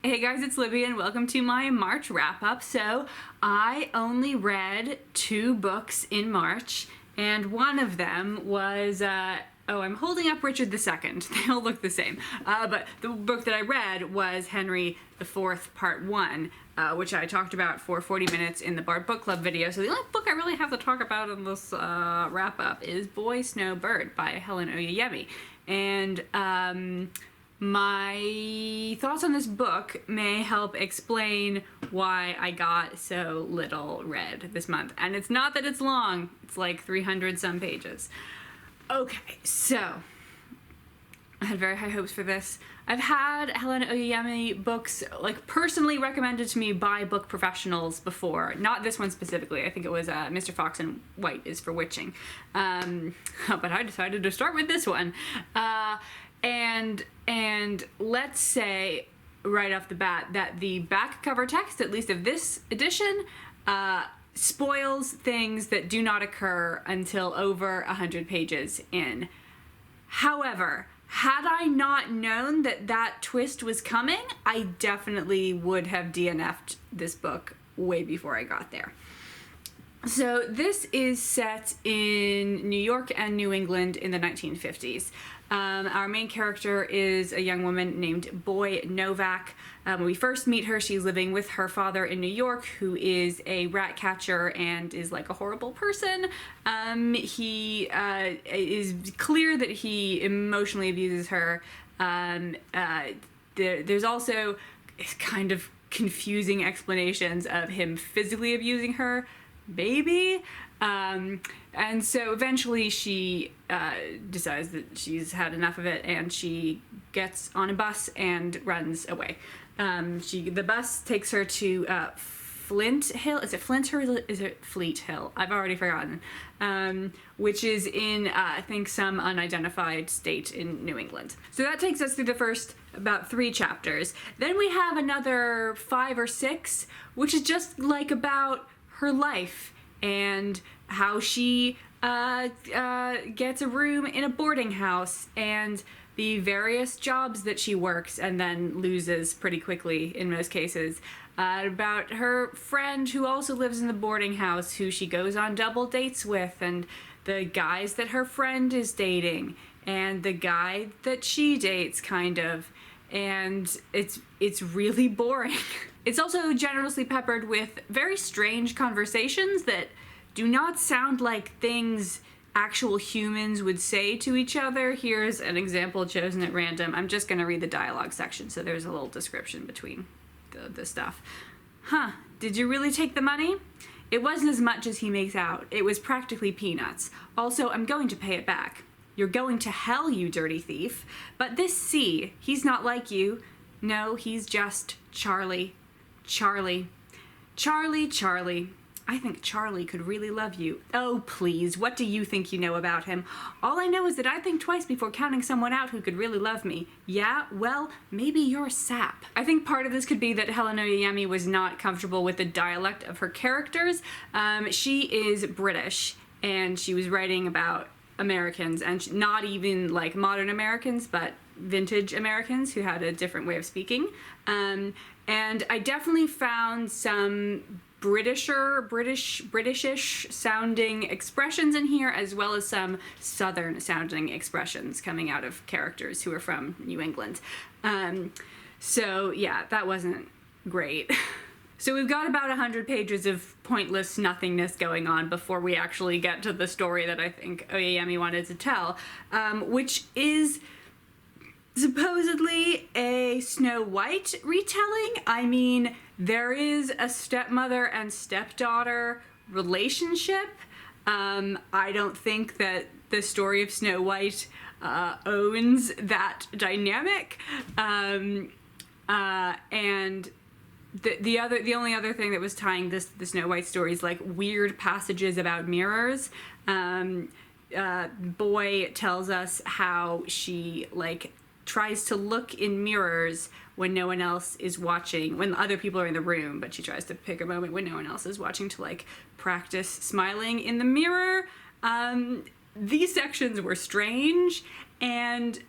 Hey guys, it's Libby and welcome to my March wrap-up. So I only read 2 books in March, and one of them was, I'm holding up Richard II. They all look the same. But the book that I read was Henry IV Part 1, which I talked about for 40 minutes in the Bard Book Club video. So the only book I really have to talk about in this wrap-up is Boy, Snow, Bird by Helen Oyeyemi. And, my thoughts on this book may help explain why I got so little read this month. And it's not that it's long, it's like 300 some pages. Okay, so I had very high hopes for this. I've had Helen Oyeyemi books like personally recommended to me by book professionals before. Not this one specifically. I think it was Mr. Fox and White is for Witching. But I decided to start with this one. And let's say right off the bat that the back cover text, at least of this edition, spoils things that do not occur until over 100 pages in. However, had I not known that that twist was coming, I definitely would have DNF'd this book way before I got there. So this is set in New York and New England in the 1950s. Our main character is a young woman named Boy Novak. When we first meet her, she's living with her father in New York, who is a rat catcher and is like a horrible person. He is clear that he emotionally abuses her. There's also kind of confusing explanations of him physically abusing her, maybe. And so eventually she decides that she's had enough of it, and she gets on a bus and runs away. The bus takes her to Flint Hill. Is it Flint or is it Fleet Hill? I've already forgotten. Which is in, I think, some unidentified state in New England. So that takes us through the first about 3 chapters. Then we have another 5 or 6, which is just like about her life and how she gets a room in a boarding house and the various jobs that she works and then loses pretty quickly in most cases. About her friend who also lives in the boarding house, who she goes on double dates with, and the guys that her friend is dating and the guy that she dates, kind of. And it's really boring. It's also generously peppered with very strange conversations that do not sound like things actual humans would say to each other. Here's an example chosen at random. I'm just gonna read the dialogue section, so there's a little description between the stuff. Huh, did you really take the money? It wasn't as much as he makes out. It was practically peanuts. Also, I'm going to pay it back. You're going to hell, you dirty thief. But this C, he's not like you. No, he's just Charlie. Charlie. Charlie, Charlie. I think Charlie could really love you. Oh, please, what do you think you know about him? All I know is that I think twice before counting someone out who could really love me. Yeah, well, maybe you're a sap. I think part of this could be that Helen Oyeyemi was not comfortable with the dialect of her characters. She is British, and she was writing about Americans, and not even like modern Americans, but vintage Americans who had a different way of speaking. And I definitely found some British-ish sounding expressions in here, as well as some Southern sounding expressions coming out of characters who are from New England. So yeah, that wasn't great. So we've got about 100 pages of pointless nothingness going on before we actually get to the story that I think Oyeyemi wanted to tell, which is supposedly a Snow White retelling. I mean, there is a stepmother and stepdaughter relationship. I don't think that the story of Snow White owns that dynamic. And the only other thing that was tying the Snow White story is like weird passages about mirrors. Boy tells us how she like tries to look in mirrors when no one else is watching, when other people are in the room, but she tries to pick a moment when no one else is watching to like practice smiling in the mirror. These sections were strange and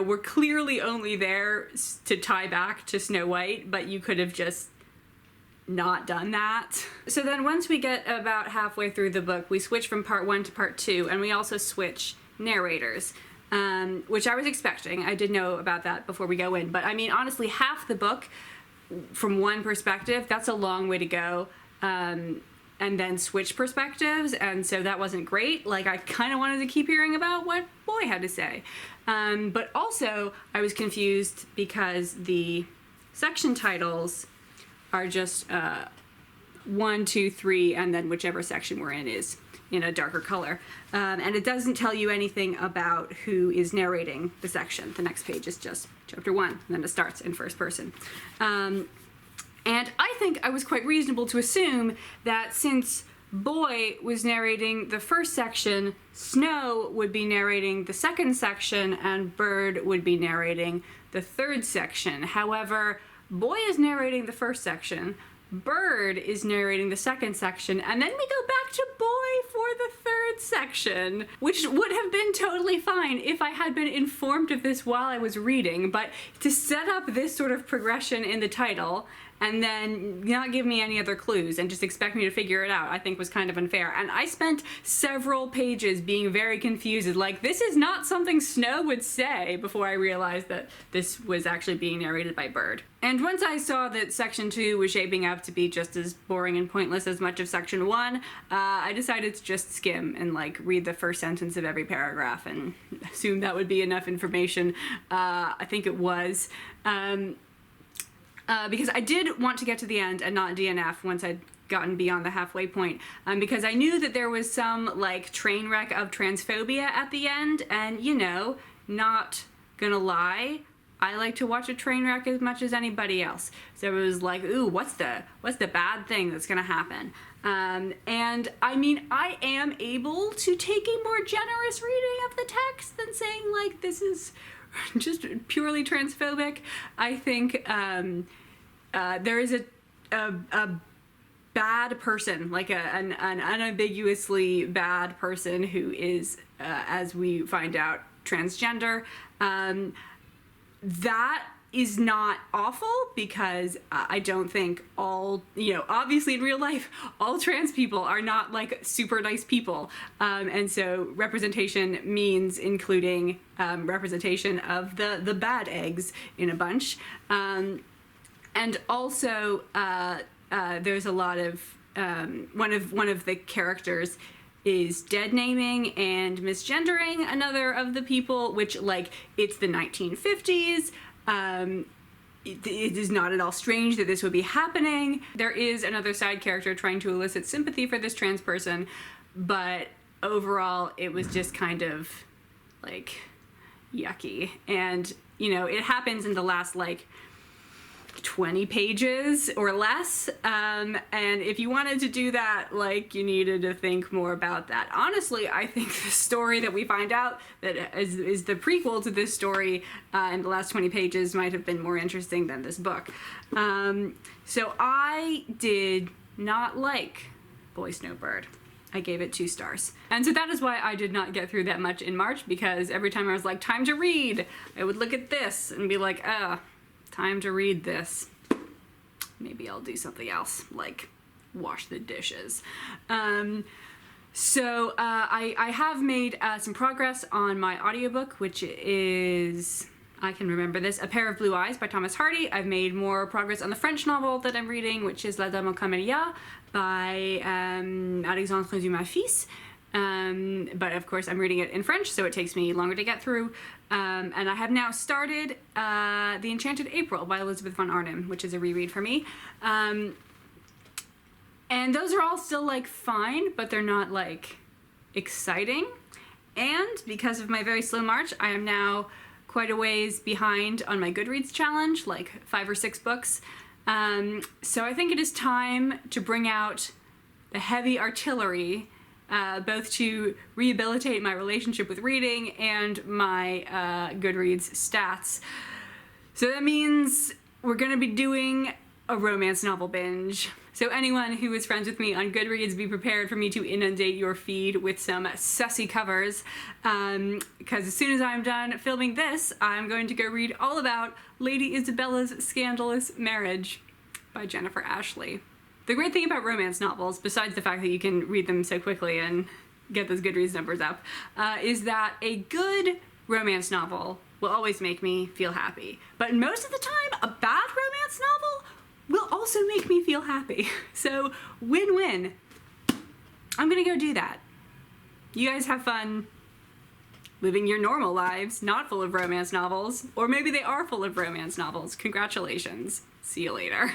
were clearly only there to tie back to Snow White, but you could have just not done that. So then once we get about halfway through the book, we switch from part 1 to part 2, and we also switch narrators, which I was expecting. I did know about that before we go in, but I mean, honestly, half the book from one perspective, that's a long way to go, and then switch perspectives, and so that wasn't great. Like, I kind of wanted to keep hearing about what Boy had to say. But also, I was confused because the section titles are just 1, 2, 3, and then whichever section we're in is in a darker color. And it doesn't tell you anything about who is narrating the section. The next page is just chapter 1, and then it starts in first person. And I think I was quite reasonable to assume that since Boy was narrating the first section, Snow would be narrating the second section, and Bird would be narrating the third section. However, Boy is narrating the first section, Bird is narrating the second section, and then we go back to Boy for the third section, which would have been totally fine if I had been informed of this while I was reading, but to set up this sort of progression in the title and then not give me any other clues and just expect me to figure it out, I think was kind of unfair. And I spent several pages being very confused, like, this is not something Snow would say, before I realized that this was actually being narrated by Bird. And once I saw that section 2 was shaping up to be just as boring and pointless as much of section 1, I decided to just skim and like read the first sentence of every paragraph and assume that would be enough information. I think it was. Because I did want to get to the end and not DNF once I'd gotten beyond the halfway point, because I knew that there was some like train wreck of transphobia at the end, and not gonna lie, I like to watch a train wreck as much as anybody else. So it was like, ooh, what's the bad thing that's gonna happen? And I mean, I am able to take a more generous reading of the text than saying like this is just purely transphobic. I think there is a bad person, like an unambiguously bad person who is, as we find out, transgender. That is not awful, because I don't think all, obviously in real life, all trans people are not like super nice people. And so representation means including representation of the bad eggs in a bunch. And also, there's a lot of, one of the characters is dead naming and misgendering another of the people, which, like, it's the 1950s. It is not at all strange that this would be happening. There is another side character trying to elicit sympathy for this trans person, but overall it was just kind of, like, yucky. And, it happens in the last, like, 20 pages or less, and if you wanted to do that, like, you needed to think more about that. Honestly, I think the story that we find out that is the prequel to this story in the last 20 pages might have been more interesting than this book. So I did not like Boy Snowbird. I gave it 2 stars. And so that is why I did not get through that much in March, because every time I was like, time to read, I would look at this and be like, time to read this. Maybe I'll do something else, like wash the dishes. So I have made some progress on my audiobook, which is, I can remember this, A Pair of Blue Eyes by Thomas Hardy. I've made more progress on the French novel that I'm reading, which is La Dame aux Camélias by Alexandre Dumas-Fils. But of course I'm reading it in French, so it takes me longer to get through. And I have now started The Enchanted April by Elizabeth von Arnim, which is a reread for me. And those are all still, like, fine, but they're not, like, exciting. And because of my very slow March, I am now quite a ways behind on my Goodreads challenge, like 5 or 6 books. So I think it is time to bring out the heavy artillery, both to rehabilitate my relationship with reading and my Goodreads stats. So that means we're going to be doing a romance novel binge. So anyone who is friends with me on Goodreads, be prepared for me to inundate your feed with some sussy covers, because as soon as I'm done filming this, I'm going to go read all about Lady Isabella's Scandalous Marriage by Jennifer Ashley. The great thing about romance novels, besides the fact that you can read them so quickly and get those Goodreads numbers up, is that a good romance novel will always make me feel happy. But most of the time, a bad romance novel will also make me feel happy. So win-win. I'm gonna go do that. You guys have fun living your normal lives, not full of romance novels, or maybe they are full of romance novels. Congratulations. See you later.